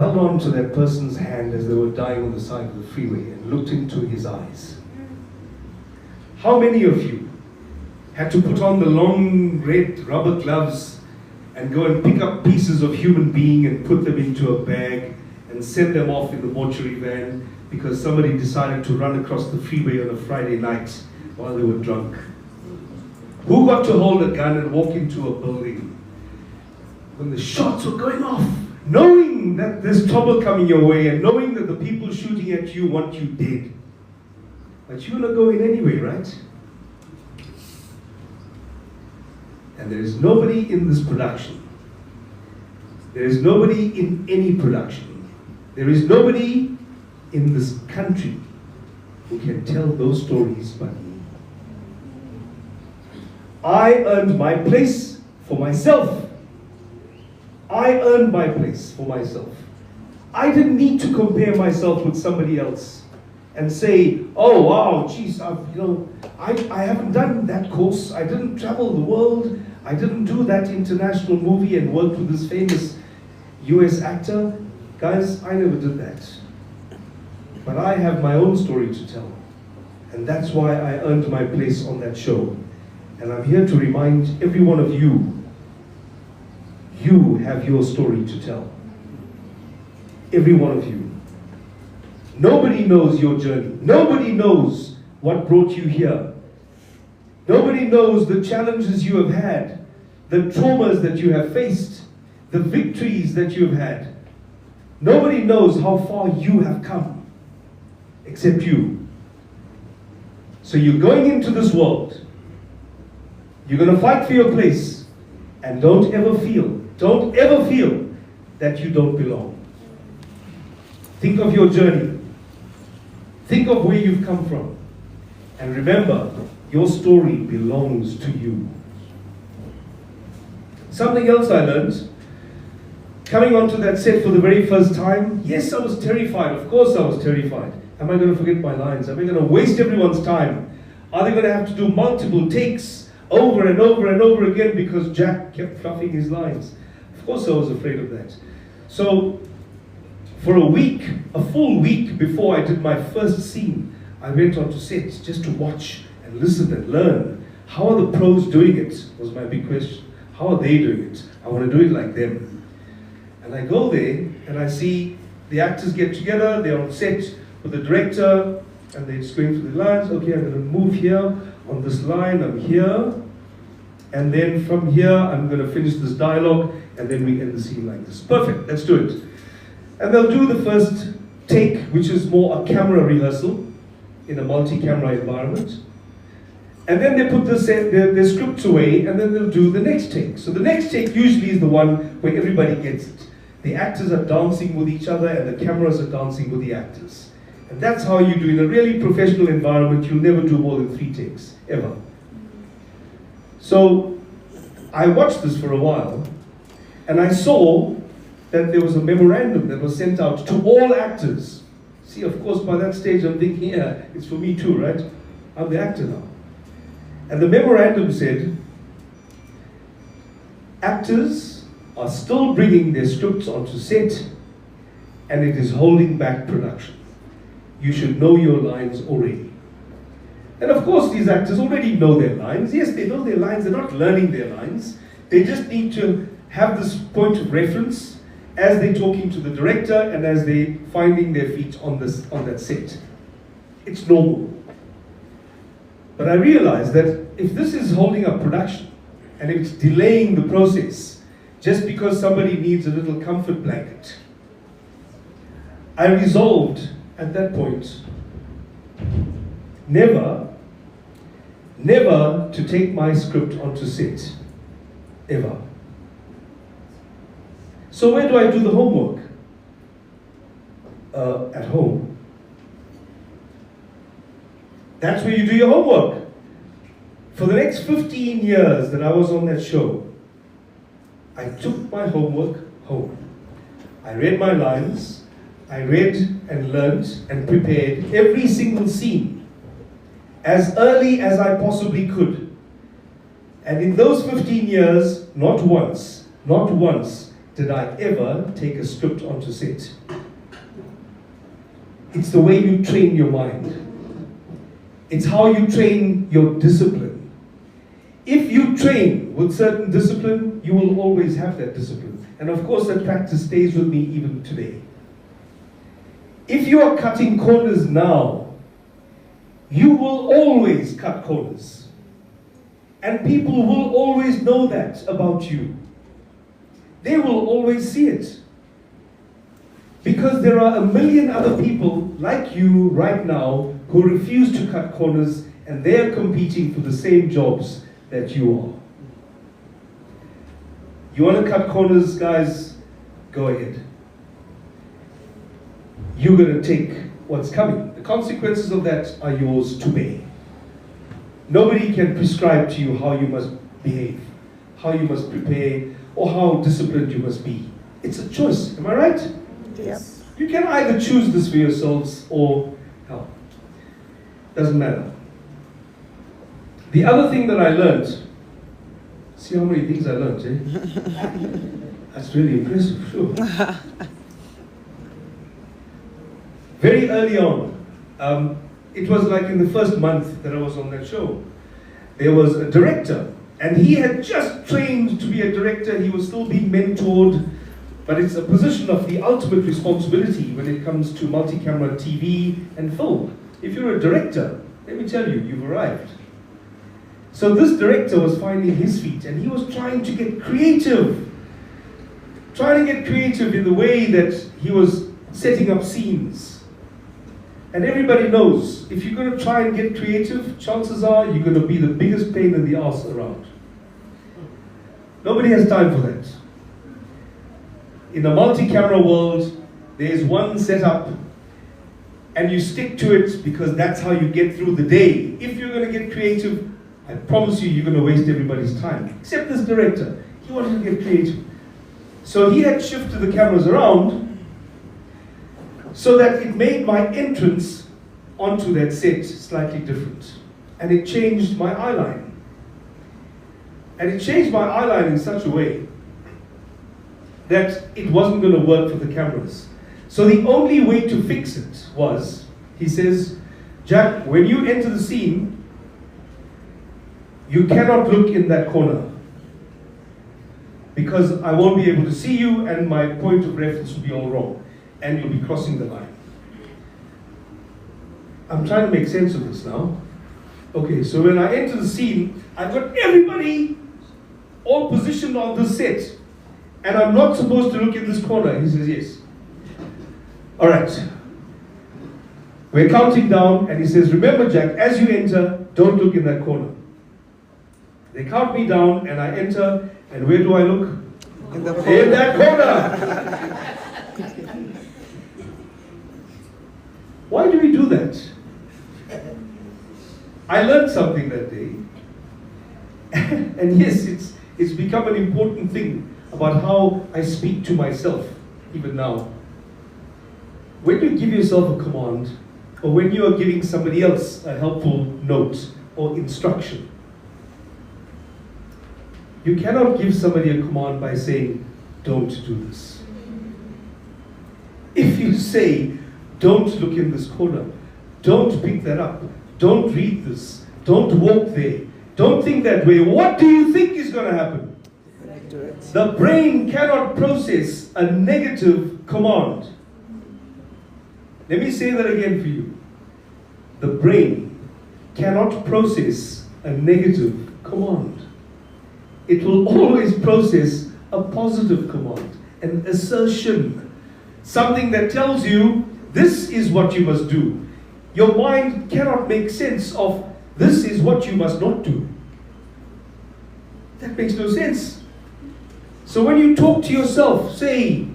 held on to that person's hand as they were dying on the side of the freeway and looked into his eyes. How many of you had to put on the long red rubber gloves and go and pick up pieces of human being and put them into a bag and send them off in the mortuary van because somebody decided to run across the freeway on a Friday night while they were drunk? Who got to hold a gun and walk into a building when the shots were going off, knowing that there's trouble coming your way and knowing that the people shooting at you want you dead? But you're not going anyway, right? And there is nobody in this production. There is nobody in any production. There is nobody in this country who can tell those stories but me. I earned my place for myself. I earned my place for myself. I didn't need to compare myself with somebody else and say, oh wow, geez, I haven't done that course. I didn't travel the world. I didn't do that international movie and work with this famous US actor. Guys, I never did that. But I have my own story to tell. And that's why I earned my place on that show. And I'm here to remind every one of you, you have your story to tell. Every one of you. Nobody knows your journey. Nobody knows what brought you here. Nobody knows the challenges you have had, the traumas that you have faced, the victories that you have had. Nobody knows how far you have come, except you. So you're going into this world. You're going to fight for your place. And don't ever feel that you don't belong. Think of your journey. Think of where you've come from. And remember, your story belongs to you. Something else I learned, coming onto that set for the very first time, yes, I was terrified. Of course I was terrified. Am I going to forget my lines? Am I going to waste everyone's time? Are they going to have to do multiple takes over and over and over again because Jack kept fluffing his lines? Of course I was afraid of that. So for a full week before I did my first scene, I went onto set just to watch and listen and learn. How are the pros doing it? Was my big question. How are they doing it? I want to do it like them. And I go there and I see the actors get together, they're on set with the director, and they're just going through the lines. Okay, I'm going to move here on this line, I'm here. And then from here, I'm going to finish this dialogue, and then we end the scene like this. Perfect, let's do it. And they'll do the first take, which is more a camera rehearsal in a multi-camera environment. And then they put their scripts away, and then they'll do the next take. So the next take usually is the one where everybody gets it. The actors are dancing with each other, and the cameras are dancing with the actors. And that's how you do in a really professional environment. You'll never do more than 3 takes, ever. So I watched this for a while, and I saw that there was a memorandum that was sent out to all actors. See, of course, by that stage I'm thinking, yeah, it's for me too, right? I'm the actor now. And the memorandum said, actors are still bringing their scripts onto set, and it is holding back production. You should know your lines already. And of course, these actors already know their lines. Yes, they know their lines. They're not learning their lines. They just need to have this point of reference as they're talking to the director and as they're finding their feet on that set. It's normal. But I realized that if this is holding up production and if it's delaying the process just because somebody needs a little comfort blanket, I resolved at that point never to take my script onto set, ever. So where do I do the homework? At home. That's where you do your homework. For the next 15 years that I was on that show, I took my homework home. I read my lines, I read and learned and prepared every single scene as early as I possibly could. And in those 15 years, not once did I ever take a script onto set. It's the way you train your mind. It's how you train your discipline. If you train with certain discipline, you will always have that discipline. And of course, that practice stays with me even today. If you are cutting corners now, you will always cut corners. And people will always know that about you. They will always see it. Because there are a million other people like you right now who refuse to cut corners, and they're competing for the same jobs that you are. You want to cut corners, guys? Go ahead. You're going to take what's coming. The consequences of that are yours to bear. Nobody can prescribe to you how you must behave, how you must prepare, or how disciplined you must be. It's a choice. Am I right? Yes. You can either choose this for yourselves or hell. Doesn't matter. The other thing that I learned, see how many things I learned, eh? That's really impressive, sure. Very early on, it was like in the first month that I was on that show, there was a director, and he had just trained to be a director. He was still being mentored, but it's a position of the ultimate responsibility when it comes to multi-camera TV and film. If you're a director, let me tell you, you've arrived. So this director was finding his feet, and he was trying to get creative. In the way that he was setting up scenes. And everybody knows, if you're going to try and get creative, chances are you're going to be the biggest pain in the ass around. Nobody has time for that. In a multi-camera world, there's one setup, and you stick to it because that's how you get through the day. If you're going to get creative, I promise you, you're going to waste everybody's time. Except this director. He wanted to get creative. So he had shifted the cameras around so that it made my entrance onto that set slightly different. And it changed my eyeline. And it changed my eyeline in such a way that it wasn't going to work for the cameras. So the only way to fix it was, he says, Jack, when you enter the scene, you cannot look in that corner, because I won't be able to see you and my point of reference will be all wrong and you'll be crossing the line. I'm trying to make sense of this now. Okay, so when I enter the scene, I've got everybody all positioned on this set, and I'm not supposed to look in this corner. He says, yes. All right. We're counting down, and he says, remember, Jack, as you enter, don't look in that corner. They count me down, and I enter, and where do I look? In that corner. Why do we do that? I learned something that day. And yes, it's become an important thing about how I speak to myself, even now. When you give yourself a command, or when you are giving somebody else a helpful note or instruction, you cannot give somebody a command by saying, don't do this. If you say, don't look in this corner, don't pick that up, don't read this, don't walk there, don't think that way, what do you think is going to happen? The brain cannot process a negative command. Let me say that again for you. The brain cannot process a negative command. It will always process a positive command, an assertion, something that tells you this is what you must do. Your mind cannot make sense of this is what you must not do. That makes no sense. So when you talk to yourself, say,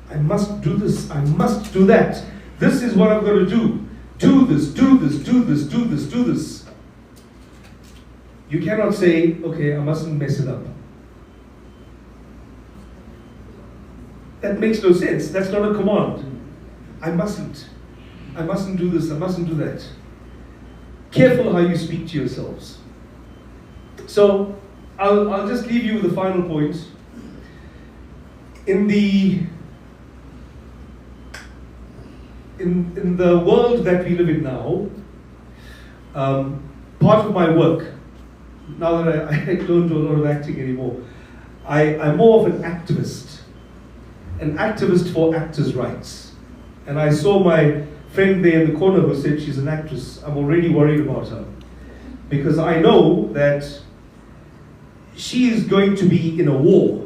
I must do this, I must do that. This is what I'm going to do. Do this, do this, do this, do this, do this. You cannot say, okay, I mustn't mess it up. That makes no sense. That's not a command. I mustn't do this, I mustn't do that. Careful how you speak to yourselves. So, I'll just leave you with the final point. In the world that we live in now, part of my work, now that I don't do a lot of acting anymore, I'm more of an activist for actors' rights. And I saw my friend there in the corner who said she's an actress. I'm already worried about her, because I know that she is going to be in a war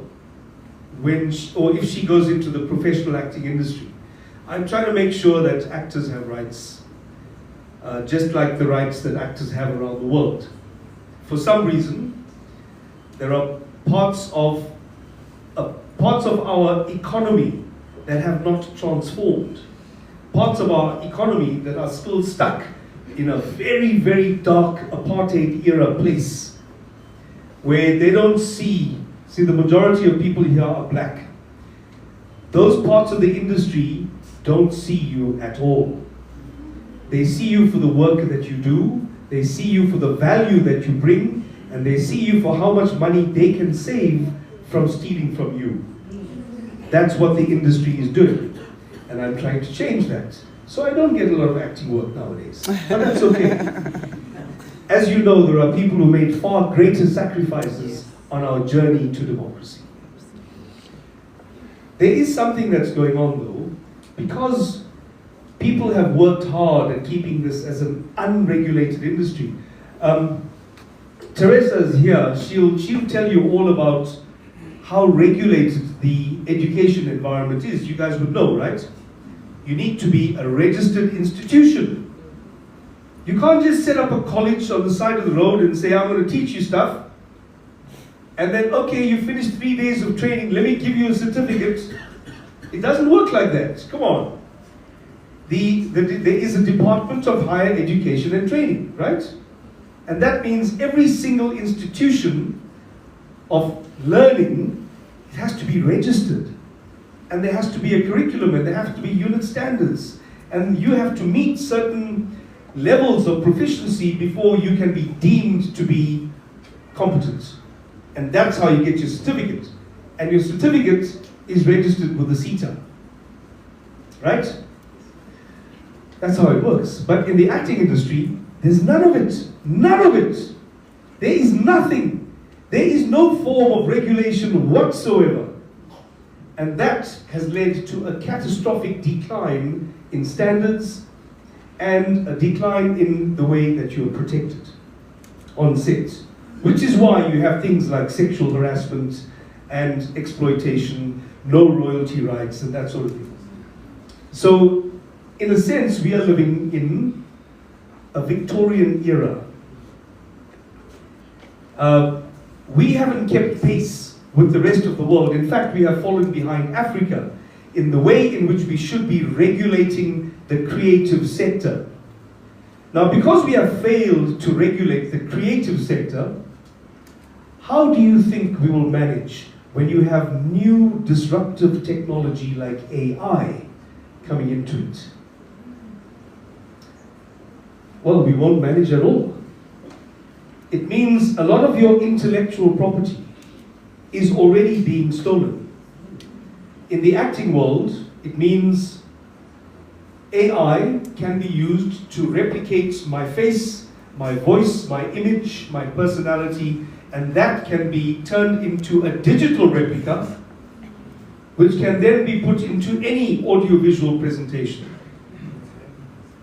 or if she goes into the professional acting industry. I'm trying to make sure that actors have rights, just like the rights that actors have around the world. For some reason, there are parts of our economy that have not transformed. Parts of our economy that are still stuck in a very, very dark apartheid era place, where they don't see the majority of people here are black. Those parts of the industry don't see you at all. They see you for the work that you do, they see you for the value that you bring, and they see you for how much money they can save from stealing from you. That's what the industry is doing. And I'm trying to change that. So I don't get a lot of acting work nowadays. But that's okay. As you know, there are people who made far greater sacrifices on our journey to democracy. There is something that's going on though, because people have worked hard at keeping this as an unregulated industry. Teresa is here. She'll tell you all about how regulated the education environment is. You guys would know, right? You need to be a registered institution. You can't just set up a college on the side of the road and say, I'm going to teach you stuff. And then, okay, you finished 3 days of training, let me give you a certificate. It doesn't work like that. Come on. There is a Department of Higher Education and Training, right? And that means every single institution of learning, it has to be registered. And there has to be a curriculum, and there have to be unit standards. And you have to meet certain levels of proficiency before you can be deemed to be competent. And that's how you get your certificate. And your certificate is registered with the CETA. Right? That's how it works. But in the acting industry, there's none of it. None of it. There is nothing. There is no form of regulation whatsoever. And that has led to a catastrophic decline in standards and a decline in the way that you are protected on set. Which is why you have things like sexual harassment and exploitation, no royalty rights, and that sort of thing. So, in a sense, we are living in a Victorian era. We haven't kept pace with the rest of the world. In fact, we have fallen behind Africa in the way in which we should be regulating the creative sector. Now, because we have failed to regulate the creative sector, how do you think we will manage when you have new disruptive technology like AI coming into it? Well, we won't manage at all. It means a lot of your intellectual property is already being stolen. In the acting world, it means AI can be used to replicate my face, my voice, my image, my personality, and that can be turned into a digital replica, which can then be put into any audiovisual presentation.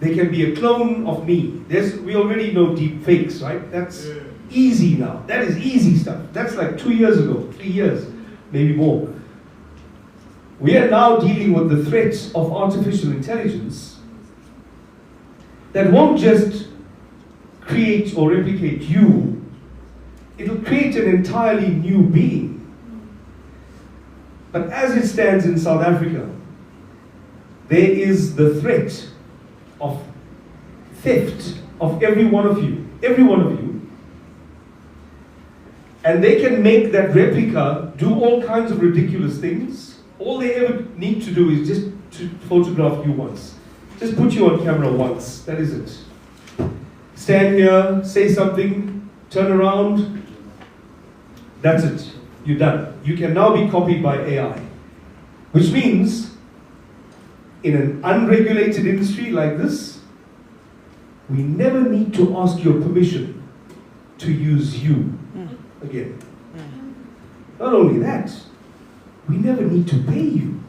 They can be a clone of me. We already know deep fakes, right? That's easy now. That is easy stuff. That's like 2 years ago, 3 years, maybe more. We are now dealing with the threat of artificial intelligence that won't just create or replicate you, it'll create an entirely new being. But as it stands in South Africa, there is the threat of theft of every one of you. And they can make that replica do all kinds of ridiculous things. All they ever need to do is just to photograph you once. Just put you on camera once, that is it. Stand here, say something, turn around, that's it, you're done. You can now be copied by AI. Which means, in an unregulated industry like this, we never need to ask your permission to use you again. Not only that, we never need to pay you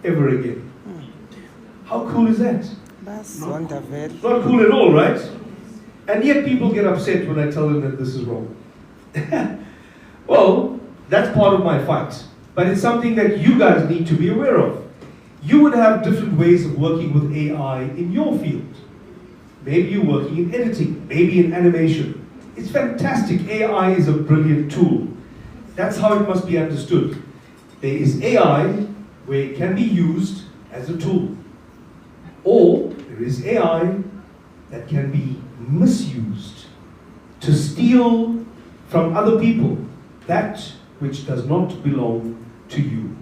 ever again. How cool is that? That's wonderful. Not cool at all, right? And yet people get upset when I tell them that this is wrong. Well, that's part of my fight. But it's something that you guys need to be aware of. You would have different ways of working with AI in your field. Maybe you're working in editing, maybe in animation. It's fantastic. AI is a brilliant tool. That's how it must be understood. There is AI where it can be used as a tool. Or there is AI that can be misused to steal from other people that which does not belong to you.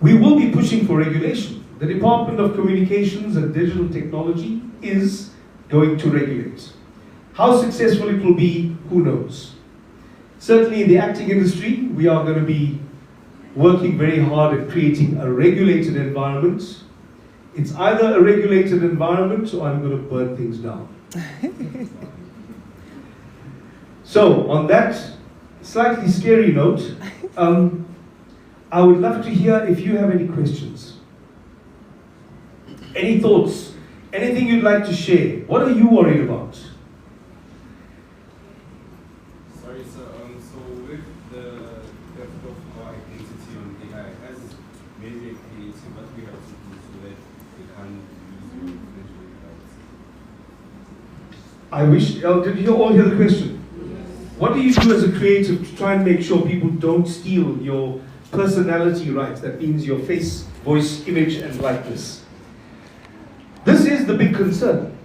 We will be pushing for regulation. The Department of Communications and Digital Technology is going to regulate. How successful it will be, who knows? Certainly in the acting industry, we are going to be working very hard at creating a regulated environment. It's either a regulated environment or I'm going to burn things down. So, on that slightly scary note, I would love to hear if you have any questions. Any thoughts? Anything you'd like to share? What are you worried about? Sorry, sir. So with the theft of our identity on AI, as maybe a creative, what we have to do so that they can't use your potential rights? I wish, did you all hear the question? What do you do as a creative to try and make sure people don't steal your personality rights? That means your face, voice, image, and likeness. This is the big concern.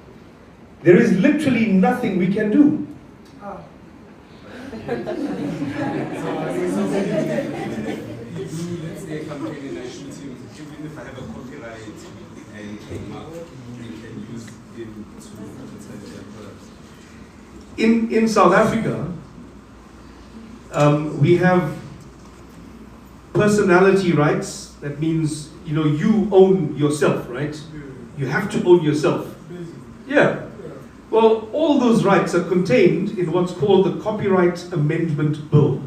There is literally nothing we can do. So let's say a campaign and I shoot him, even if I have a copyright and came up, we can use him to advertise their products. In South Africa, we have personality rights. That means, you know, you own yourself, right? You have to own yourself. Yeah. Well, all those rights are contained in what's called the Copyright Amendment Bill.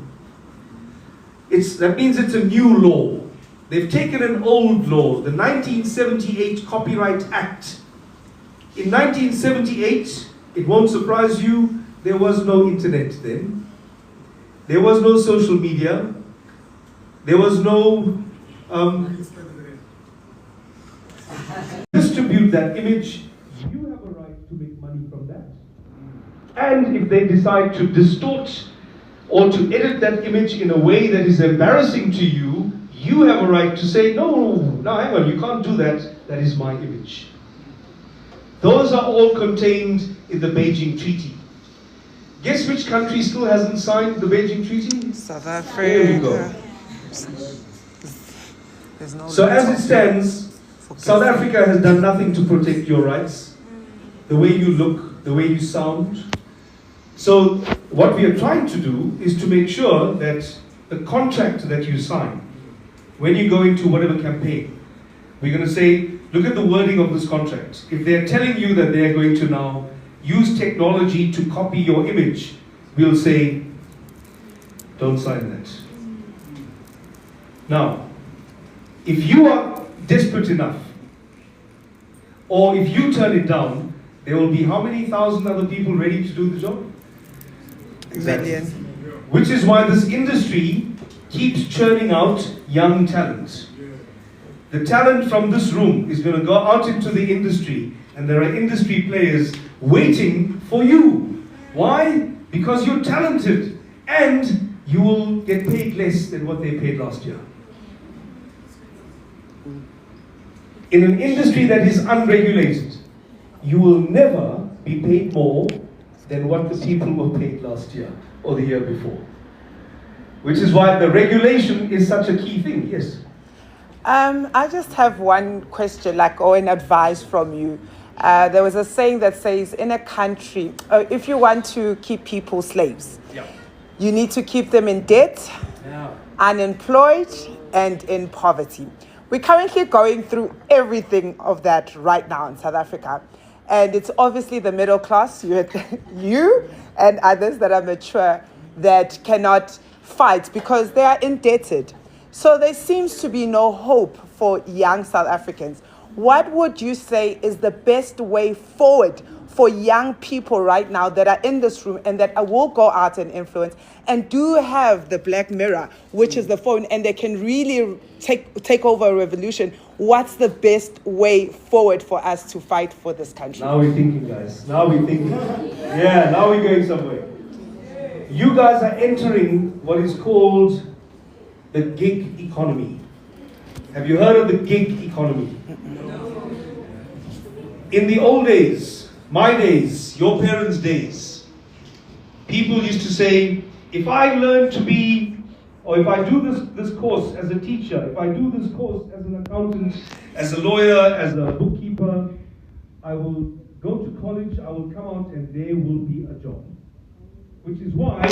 That means it's a new law. They've taken an old law, the 1978 Copyright Act. In 1978, it won't surprise you, there was no internet then. There was no social media. There was no distribute that image. You have a right to make money from that. And if they decide to distort or to edit that image in a way that is embarrassing to you, you have a right to say, no, hang on, you can't do that. That is my image. Those are all contained in the Beijing Treaty. Guess which country still hasn't signed the Beijing Treaty? South Africa. There we go. So as it stands, South Africa has done nothing to protect your rights, the way you look, the way you sound. So what we are trying to do is to make sure that the contract that you sign, when you go into whatever campaign, we're going to say, look at the wording of this contract. If they're telling you that they're going to now use technology to copy your image, we'll say, don't sign that. Now, if you are desperate enough, or if you turn it down, there will be how many thousand other people ready to do the job? Million. Which is why this industry keeps churning out young talent. The talent from this room is going to go out into the industry, and there are industry players waiting for you. Why? Because you're talented, and you will get paid less than what they paid last year. In an industry that is unregulated, you will never be paid more than what the people were paid last year or the year before. Which is why the regulation is such a key thing. Yes? I just have one question, or an advice from you. There was a saying that says, in a country, if you want to keep people slaves, Yeah. you need to keep them in debt unemployed, and in poverty. We're currently going through everything of that right now in South Africa. And it's obviously the middle class, you and others that are mature, that cannot fight because they are indebted. So there seems to be no hope for young South Africans. What would you say is the best way forward for young people right now that are in this room and that will go out and influence and do have the black mirror, which is the phone, and they can really take over a revolution? What's the best way forward for us to fight for this country? Now we're thinking, guys. Now we're thinking. Yeah, now we're going somewhere. You guys are entering what is called the gig economy. Have you heard of the gig economy? In the old days, my days, your parents' days, people used to say, if I learn to be, or if I do this course as a teacher, if I do this course as an accountant, as a lawyer, as a bookkeeper, I will go to college, I will come out and there will be a job. Which is why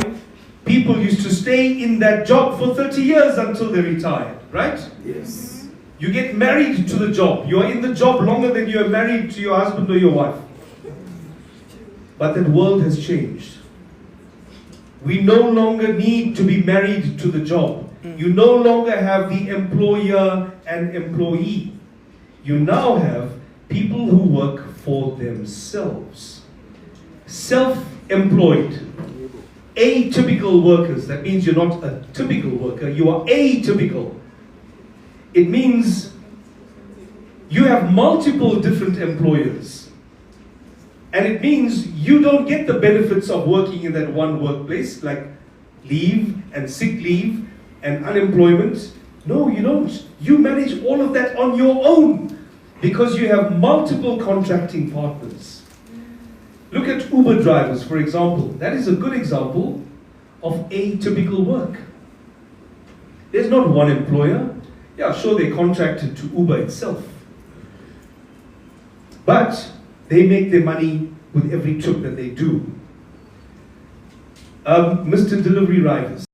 people used to stay in that job for 30 years until they retired, right? Yes. You get married to the job. You are in the job longer than you are married to your husband or your wife. But that world has changed. We no longer need to be married to the job. You no longer have the employer and employee. You now have people who work for themselves. Self-employed. Atypical workers. That means you're not a typical worker, you are atypical. It means you have multiple different employers. And it means you don't get the benefits of working in that one workplace, like leave and sick leave and unemployment. No, you don't. You manage all of that on your own because you have multiple contracting partners. Look at Uber drivers, for example. That is a good example of atypical work. There's not one employer. Yeah, sure, they're contracted to Uber itself. But they make their money with every trip that they do. Mr. Delivery Riders.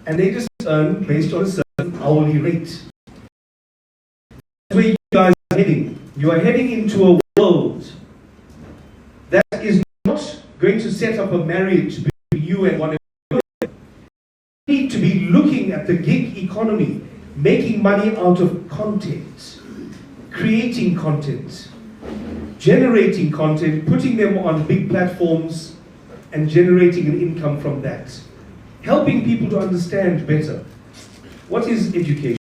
And they just earn based on a certain hourly rate. That's where you guys are heading. You are heading into a world that is not going to set up a marriage between you and one another. You need to be looking at the gig economy, making money out of content, creating content, generating content, putting them on big platforms, and generating an income from that. Helping people to understand better what is education,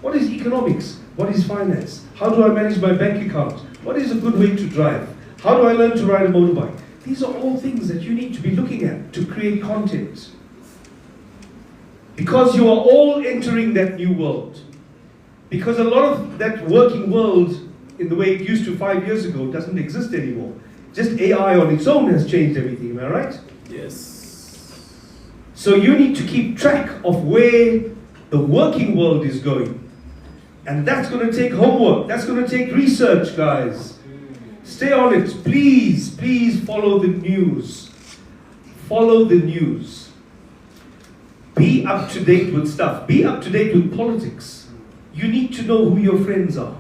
what is economics, what is finance, how do I manage my bank account, what is a good way to drive, how do I learn to ride a motorbike. These are all things that you need to be looking at to create content. Because you are all entering that new world. Because a lot of that working world, in the way it used to 5 years ago, doesn't exist anymore. Just AI on its own has changed everything, am I right? Yes. So you need to keep track of where the working world is going. And that's going to take homework. That's going to take research, guys. Stay on it. Please, please follow the news. Follow the news. Be up to date with stuff. Be up to date with politics. You need to know who your friends are.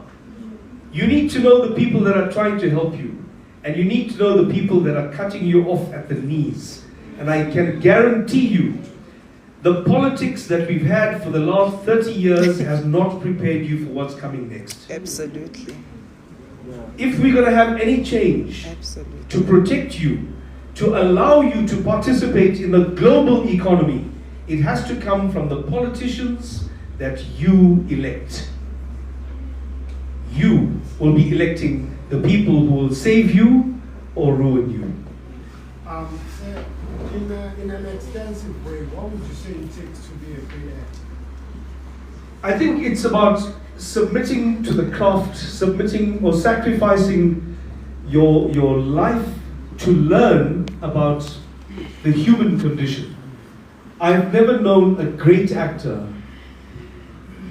You need to know the people that are trying to help you. And you need to know the people that are cutting you off at the knees. And I can guarantee you, the politics that we've had for the last 30 years has not prepared you for what's coming next. Absolutely. If we're going to have any change to protect you, to allow you to participate in the global economy, it has to come from the politicians that you elect. You will be electing the people who will save you or ruin you. In an extensive way, what would you say it takes to be a great actor? I think it's about submitting to the craft, submitting or sacrificing your life to learn about the human condition. I've never known a great actor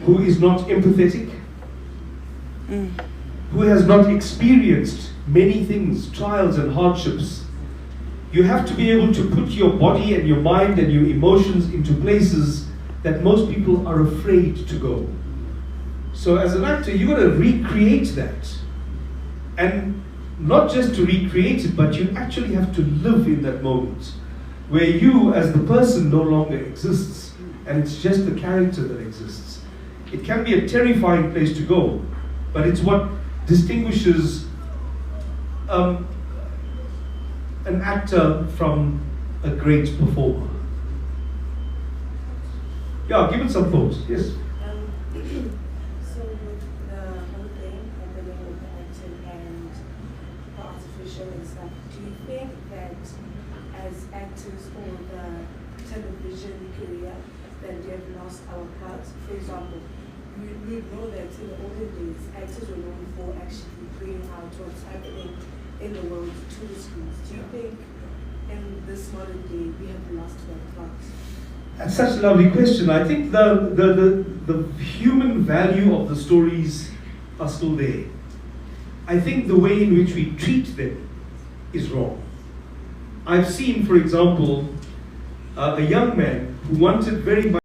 who is not empathetic, who has not experienced many things, trials and hardships. You have to be able to put your body and your mind and your emotions into places that most people are afraid to go. So as an actor, you've got to recreate that. And not just to recreate it, but you actually have to live in that moment where you as the person no longer exists and it's just the character that exists. It can be a terrifying place to go, but it's what distinguishes an actor from a great performer. Yeah, give it some thoughts. Yes. So the whole thing happening with the acting and the artificial and stuff, do you think that as actors or the television career that we have lost our parts? For example, we know that in the olden days, actors were known for actually bringing out what's happening in the world to the screens. Do you think in this modern day we have lost that part? That's such a lovely question. I think the human value of the stories are still there. I think the way in which we treat them is wrong. I've seen, for example, a young man who wanted very much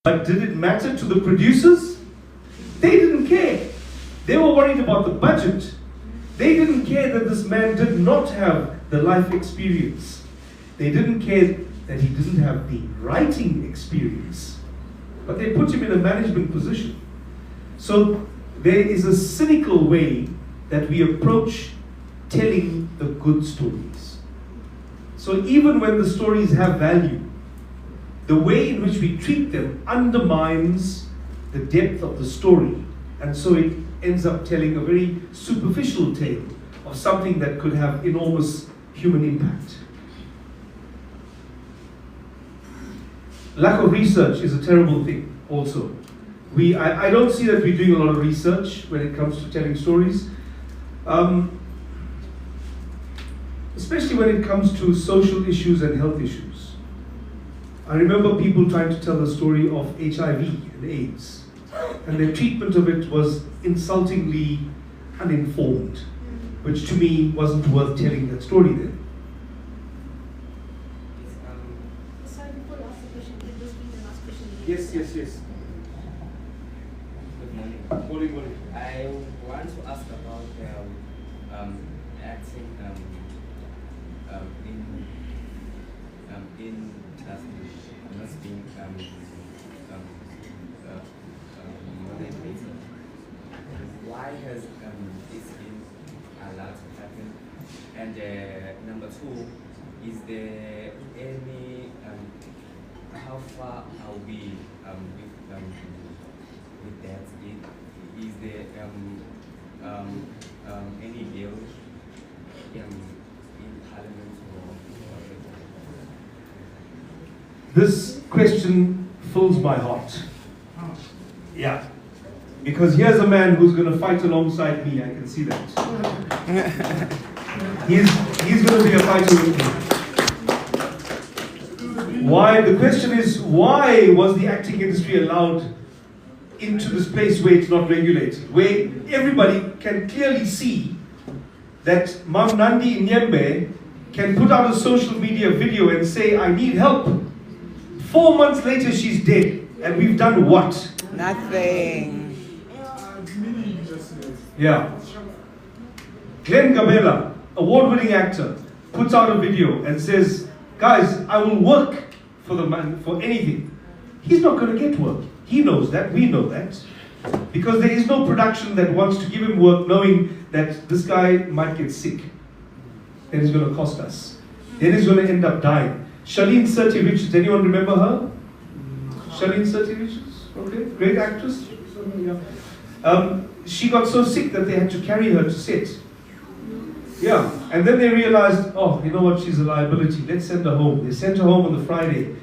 But did it matter to the producers? They didn't care. They were worried about the budget. They didn't care that this man did not have the life experience. They didn't care that he didn't have the writing experience. But they put him in a management position. So there is a cynical way that we approach telling the good stories. So even when the stories have value, the way in which we treat them undermines the depth of the story, and so it ends up telling a very superficial tale of something that could have enormous human impact. Lack of research is a terrible thing also. I don't see that we're doing a lot of research when it comes to telling stories, especially when it comes to social issues and health issues. I remember people trying to tell the story of HIV and AIDS, and their treatment of it was insultingly uninformed, which to me wasn't worth telling that story then. Sorry, before last question, can this be the last question? Yes. Good morning. I want to ask about acting in classroom. Not being motivated. Why has this been allowed to happen? And number two, is there any how far are we with that? Is there any bill in Parliament or This question fills my heart. Yeah. Because here's a man who's going to fight alongside me, I can see that. He's going to be a fighter with me. Why? The question is, why was the acting industry allowed into this place where it's not regulated? Where everybody can clearly see that Mam Nandi Nyembe can put out a social media video and say, I need help. 4 months later, she's dead. And we've done what? Nothing. Yeah. Glenn Gabela, award-winning actor, puts out a video and says, guys, I will work for the man for anything. He's not going to get work. He knows that. We know that. Because there is no production that wants to give him work knowing that this guy might get sick. Then it's going to cost us. Then he's going to end up dying. Charlene Sirty Richards, anyone remember her? Charlene Sirty Richards, okay, great actress. She got so sick that they had to carry her to set. Yeah, and then they realized, oh, you know what, she's a liability. Let's send her home. They sent her home on the Friday.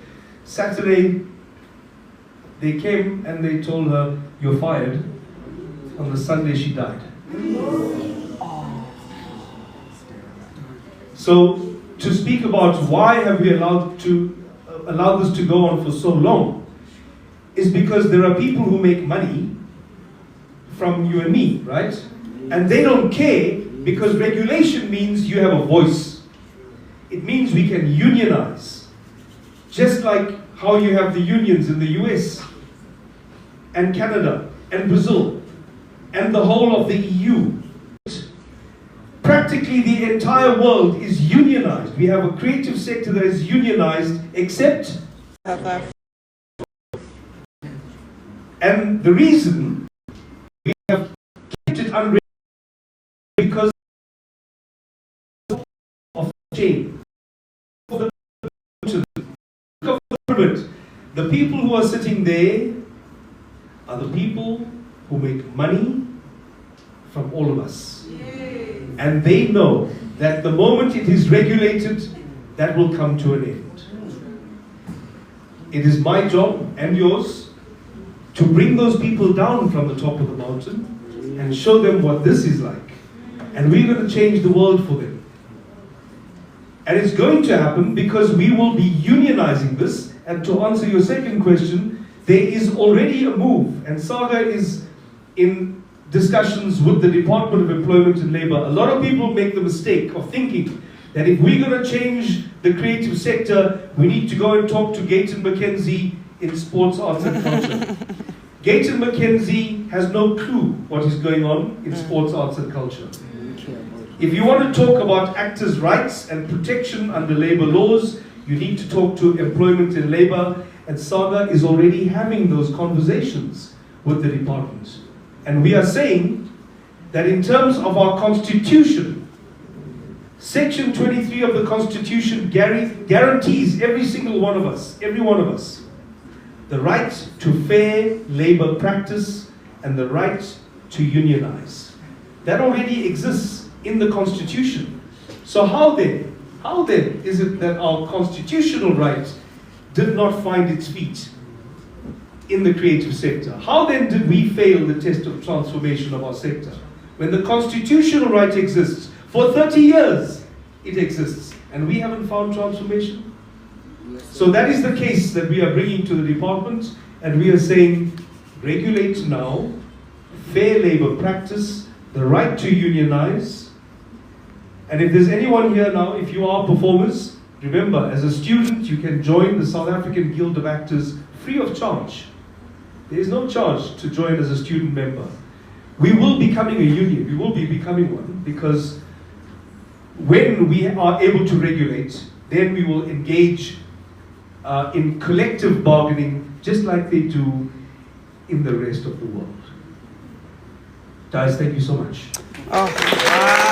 Saturday, they came and they told her, you're fired. On the Sunday, she died. So, to speak about why have we allowed this to go on for so long, is because there are people who make money from you and me, right? And they don't care, because regulation means you have a voice. It means we can unionize. Just like how you have the unions in the US and Canada and Brazil and the whole of the EU. Practically the entire world is unionized. We have a creative sector that is unionized, except... And the reason we have kept it unregulated because of change. The people who are sitting there are the people who make money from all of us. And they know that the moment it is regulated, that will come to an end. It is my job and yours to bring those people down from the top of the mountain and show them what this is like. And we're going to change the world for them. And it's going to happen because we will be unionizing this. And to answer your second question, there is already a move, and SAGA is in discussions with the Department of Employment and Labor. A lot of people make the mistake of thinking that if we're going to change the creative sector, we need to go and talk to Gayton McKenzie in sports, arts and culture. Gayton McKenzie has no clue what is going on in sports, arts and culture. If you want to talk about actors' rights and protection under labor laws, you need to talk to Employment and Labor, and SAGA is already having those conversations with the department. And we are saying that in terms of our constitution, Section 23 of the Constitution guarantees every single one of us, the right to fair labor practice and the right to unionize. That already exists in the Constitution. So how then is it that our constitutional right did not find its feet in the creative sector? How then did we fail the test of transformation of our sector? When the constitutional right exists, for 30 years it exists, and we haven't found transformation? So that is the case that we are bringing to the department, and we are saying, regulate now, fair labor practice, the right to unionize. And if there's anyone here now, if you are performers, remember, as a student, you can join the South African Guild of Actors free of charge. There is no charge to join as a student member. We will be becoming a union. We will be becoming one, because when we are able to regulate, then we will engage in collective bargaining, just like they do in the rest of the world. Guys, thank you so much. Oh.